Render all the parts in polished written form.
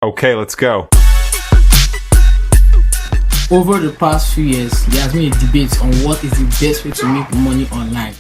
Okay, let's go. Over the past few years, there has been a debate on what is the best way to make money online.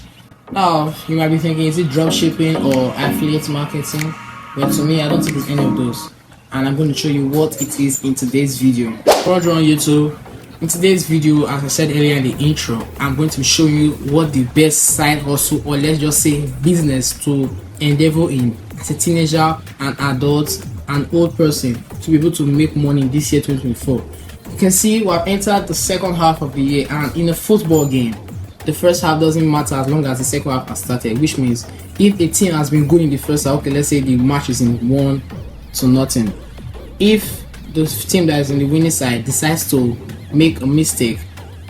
Now, you might be thinking, is it dropshipping or affiliate marketing? But to me, I don't think it's any of those. And I'm going to show you what it is in today's video. Roger on YouTube. In today's video, as I said earlier in the intro, I'm going to show you what the best side hustle, or let's just say business, to endeavor in as a teenager, an adult, an old person, to be able to make money this year 2024. You can see we have entered the second half of the year, and in a football game, the first half doesn't matter as long as the second half has started, which means if a team has been good in the first half, okay, let's say the match is in 1-0. If the team that is in the winning side decides to make a mistake,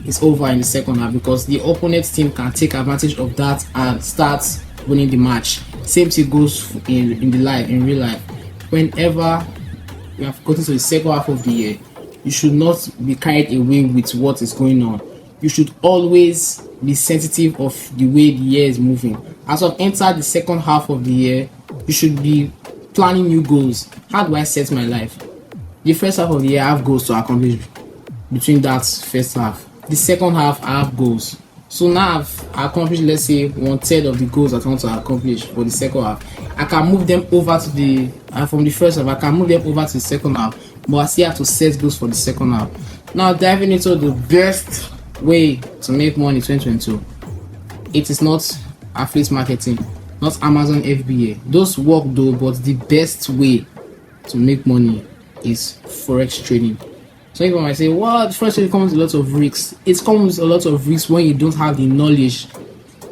it's over in the second half, because the opponent team can take advantage of that and start winning the match. Same thing goes in real life. Whenever you have gotten to the second half of the year, you should not be carried away with what is going on. You should always be sensitive of the way the year is moving. As I've entered the second half of the year, you should be planning new goals. How do I set my life? The first half of the year, I have goals to accomplish between that first half. The second half, I have goals. So now I've accomplished, let's say, 1/3 of the goals I want to accomplish for the second half. I can move them over to the from the first half. I can move them over to the second half, but I still have to set goals for the second half. Now, diving into the best way to make money in 2022, it is not affiliate marketing, not Amazon FBA. Those work though, but the best way to make money is forex trading. So people might say, well, forex trading comes with a lot of risks. It comes with a lot of risks when you don't have the knowledge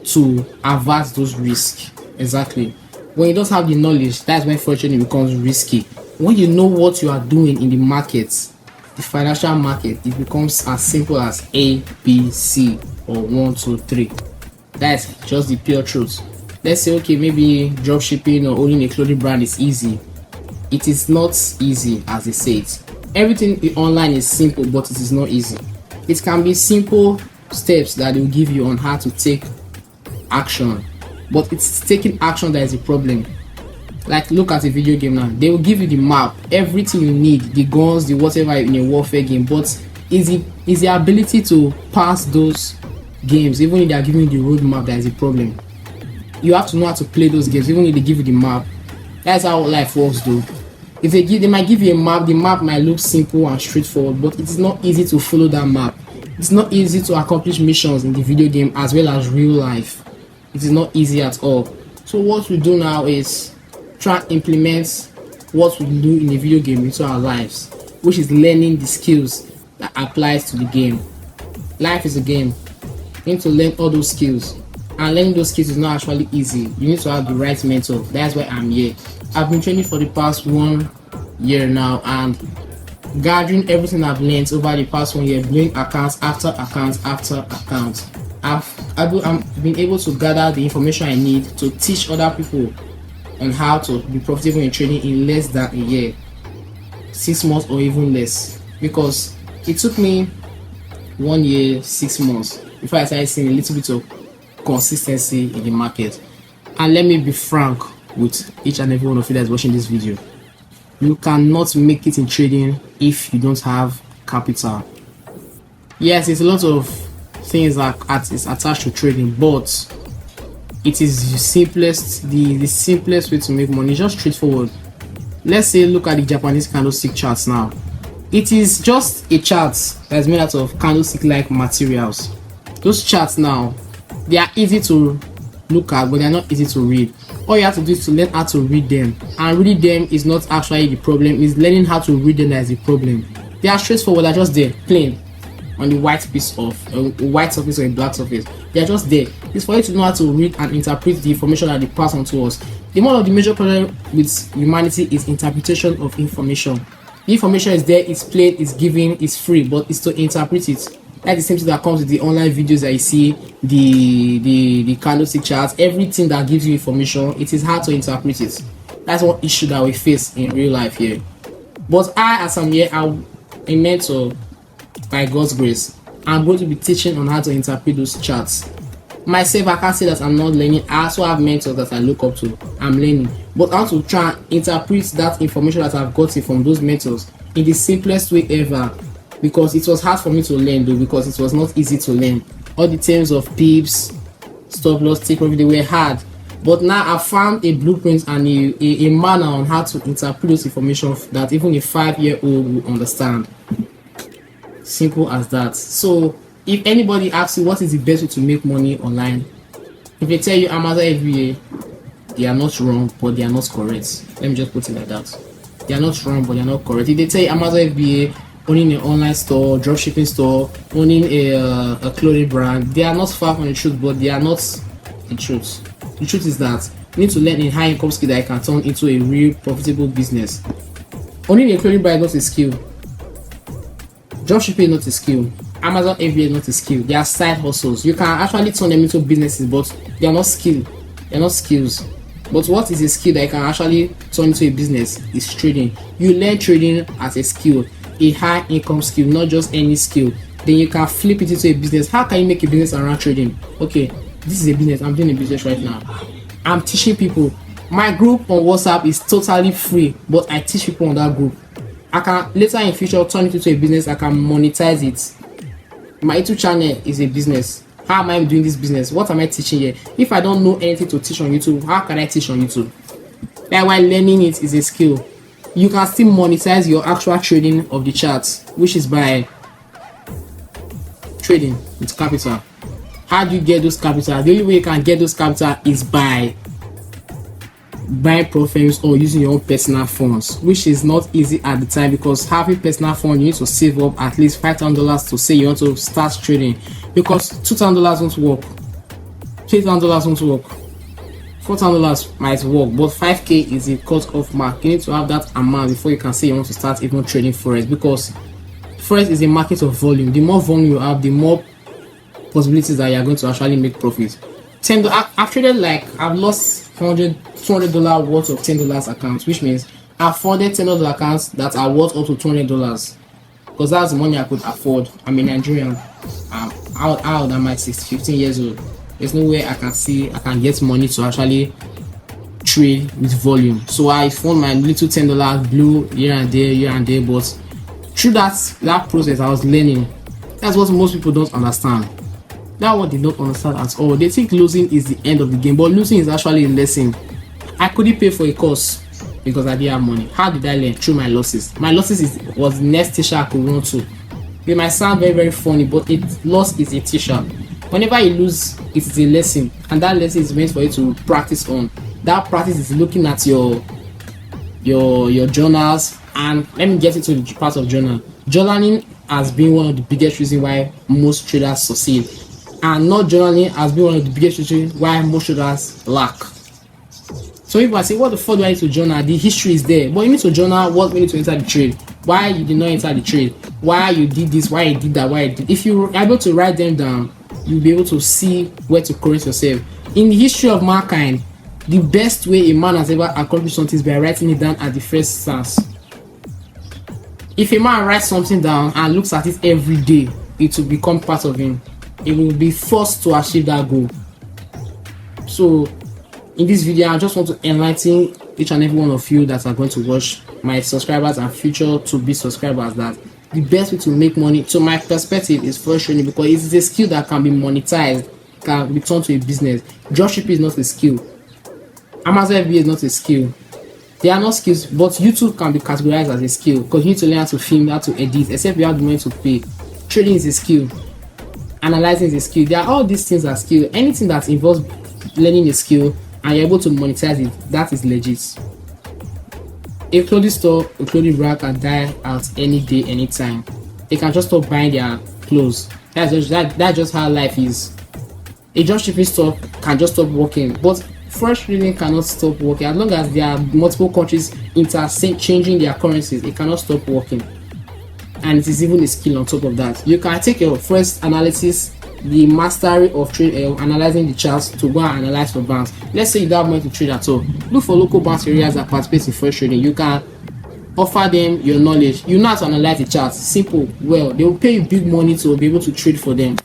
to avert those risks. Exactly. When you don't have the knowledge, that's when forex trading becomes risky. When you know what you are doing in the markets, the financial market, it becomes as simple as A, B, C, or 1, 2, 3. That's just the pure truth. Let's say, okay, maybe dropshipping or owning a clothing brand is easy. It is not easy as they say it. Everything online is simple, but it is not easy. It can be simple steps that they will give you on how to take action, but it's taking action that is a problem. Like, look at a video game now. They will give you the map, everything you need, the guns, the whatever in a warfare game, but is the ability to pass those games, even if they are giving you the roadmap, that is a problem. You have to know how to play those games, even if they give you the map. That's how life works though. If they might give you a map, the map might look simple and straightforward, but it is not easy to follow that map. It's not easy to accomplish missions in the video game as well as real life. It is not easy at all. So what we do now is try and implement what we do in the video game into our lives, which is learning the skills that applies to the game. Life is a game. You need to learn all those skills, and learning those skills is not actually easy. You need to have the right mentor. That's why I'm here. I've been training for the past 1 year now, and gathering everything I've learned over the past 1 year, doing accounts after accounts after accounts. I've been able to gather the information I need to teach other people on how to be profitable in trading in less than a year, 6 months or even less, because it took me 1 year, 6 months before I started seeing a little bit of consistency in the market. And let me be frank with each and every one of you that is watching this video. You cannot make it in trading if you don't have capital. Yes, it's a lot of things that is attached to trading, but it is the simplest way to make money. It's just straightforward. Let's say, look at the Japanese candlestick charts now. It is just a chart that's made out of candlestick-like materials. Those charts now, they are easy to look at, but they are not easy to read. All you have to do is to learn how to read them, and reading them is not actually the problem. It's learning how to read them that is the problem. They are straightforward. They're just there, plain, on the white piece of a white surface or a black surface. They are just there. It's for you to know how to read and interpret the information that they pass on to us. One of the major problems with humanity is interpretation of information. The information is there, it's plain, it's given, it's free, but it's to interpret it. That's the same thing that comes with the online videos that you see, the candlestick charts, everything that gives you information. It is hard to interpret it. That's one issue that we face in real life here. But as I'm here, I'm a mentor by God's grace. I'm going to be teaching on how to interpret those charts. Myself, I can't say that I'm not learning. I also have mentors that I look up to. I'm learning, but I want to try and interpret that information that I've gotten from those mentors in the simplest way ever, because it was hard for me to learn though, because it was not easy to learn. All the terms of pips, stop loss, take profit, they were hard. But now I found a blueprint and a manner on how to interpret those information that even a 5-year-old will understand. Simple as that. So if anybody asks you what is the best way to make money online, if they tell you Amazon FBA, they are not wrong, but they are not correct. Let me just put it like that. They are not wrong, but they are not correct. If they tell you Amazon FBA, owning an online store, dropshipping store, owning a clothing brand, they are not far from the truth, but they are not the truth. The truth is that you need to learn a high income skill that you can turn into a real profitable business. Owning a clothing brand is not a skill. Dropshipping is not a skill. Amazon FBA is not a skill. They are side hustles. You can actually turn them into businesses, but they are not skill. They are not skills. But what is a skill that you can actually turn into a business is trading. You learn trading as a skill, a high income skill, not just any skill. Then you can flip it into a business. How can you make a business around trading? Okay, this is a business. I'm doing a business right now. I'm teaching people. My group on WhatsApp is totally free, but I teach people on that group. I can later in future turn it into a business. I can monetize it. My YouTube channel is a business. How am I doing this business? What am I teaching here? If I don't know anything to teach on YouTube, how can I teach on YouTube? That's why learning it is a skill. You can still monetize your actual trading of the charts, which is by trading with capital. How do you get those capital? The only way you can get those capital is by buying profits or using your own personal funds, which is not easy at the time, because having personal funds, you need to save up at least $5,000 to say you want to start trading, because $2,000 won't work, $3,000 won't work, $4,000 might work, but 5K is a cut-off mark. You need to have that amount before you can say you want to start even trading forex, because forex is a market of volume. The more volume you have, the more possibilities that you are going to actually make profit. I've traded, like, I've lost $200 worth of $10 accounts, which means I've funded $10 accounts that are worth up to $200, because that's the money I could afford. I'm a Nigerian. I'm out. I'm like 15 years old. There's no way I can get money to actually trade with volume. So I found my little $10 blue here and there. But through that process, I was learning. That's what most people don't understand. That's what they don't understand at all. They think losing is the end of the game, but losing is actually a lesson. I couldn't pay for a course because I didn't have money. How did I learn? Through my losses. My losses was the next teacher I could run to. It might sound very, very funny, but loss is a teacher. Whenever you lose, it is a lesson, and that lesson is meant for you to practice on. That practice is looking at your journals. And let me get into the part of journal. Journaling has been one of the biggest reasons why most traders succeed, and not journaling has been one of the biggest reasons why most traders lack. So people say, what the fuck do I need to journal? The history is there, but you need to journal what we need to enter the trade, why you did not enter the trade, why you did this, why you did that, why you did. If you're able to write them down, you'll be able to see where to correct yourself. In the history of mankind, the best way a man has ever accomplished something is by writing it down at the first stance. If a man writes something down and looks at it every day, it will become part of him. He will be forced to achieve that goal. So in this video, I just want to enlighten each and every one of you that are going to watch, my subscribers and future to be subscribers, that the best way to make money, to my perspective, is forex trading, because it is a skill that can be monetized, can be turned to a business. Dropshipping is not a skill. Amazon FBA is not a skill. They are not skills, but YouTube can be categorized as a skill, because you need to learn how to film, how to edit, except you have the money to pay. Trading is a skill. Analyzing is a skill. There are all these things are skill. Anything that involves learning a skill and you're able to monetize it, that is legit. A clothing store, a clothing brand can die out any day, anytime. They can just stop buying their clothes. That's just how life is. A dropshipping store can just stop working, but forex trading cannot stop working. As long as there are multiple countries changing their currencies, it cannot stop working. And it is even a skill on top of that. You can take your first analysis, the mastery of analyzing the charts, to go and analyze for banks. Let's say you don't have money to trade at all. Look for local banks areas that participate in forex trading. You can offer them your knowledge. You know how to analyze the charts. Simple. Well, they will pay you big money to be able to trade for them.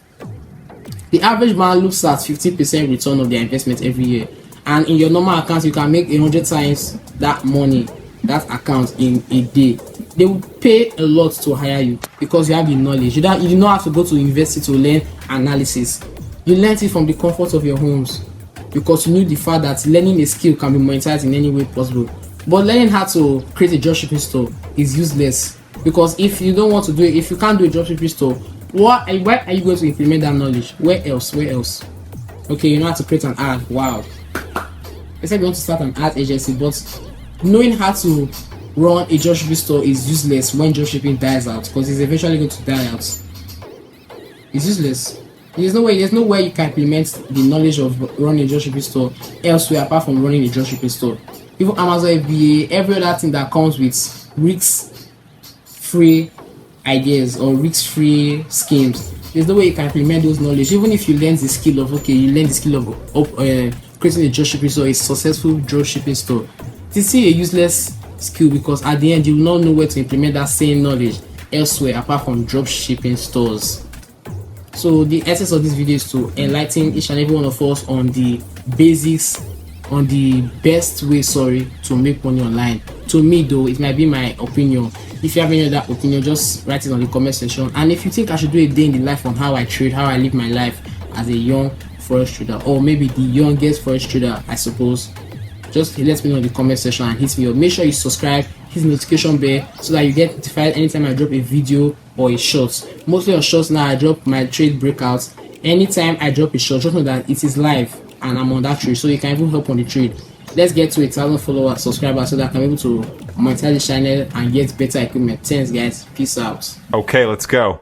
The average man looks at 50% return of their investment every year, and in your normal account you can make 100 times that money, that account, in a day. They will pay a lot to hire you because you have the knowledge. You don't have to go to university to learn analysis. You learned it from the comfort of your homes because you knew the fact that learning a skill can be monetized in any way possible. But learning how to create a dropshipping store is useless, because if you don't want to do it, if you can't do a dropshipping store, why are you going to implement that knowledge? Where else? Okay, you know how to create an ad. Wow. Except you want to start an ad agency, but knowing how to run a dropshipping store is useless when dropshipping dies out, because it's eventually going to die out. It's useless. There's no way you can implement the knowledge of running a dropshipping store elsewhere apart from running a dropshipping store. Even Amazon FBA, every other thing that comes with risk-free ideas or risk-free schemes, there's no way you can implement those knowledge. Even if you learn the skill of creating a dropshipping store, a successful dropshipping store, it's still a useless skill, because at the end you will not know where to implement that same knowledge elsewhere apart from dropshipping stores. So the essence of this video is to enlighten each and every one of us on the basics, on the best way to make money online. To me though, it might be my opinion. If you have any other opinion, just write it on the comment section. And if you think I should do a day in the life on how I trade, how I live my life as a young forex trader, or maybe the youngest forex trader, I suppose, just let me know in the comment section and hit me up. Make sure you subscribe, hit the notification bell so that you get notified anytime I drop a video or a short. Mostly on shorts now, I drop my trade breakouts. Anytime I drop a short, just know that it is live and I'm on that trade, so you can even help on the trade. Let's get to 1,000 followers, subscribers, so that I can be able to monetize the channel and get better equipment. Thanks guys, peace out. Okay, let's go.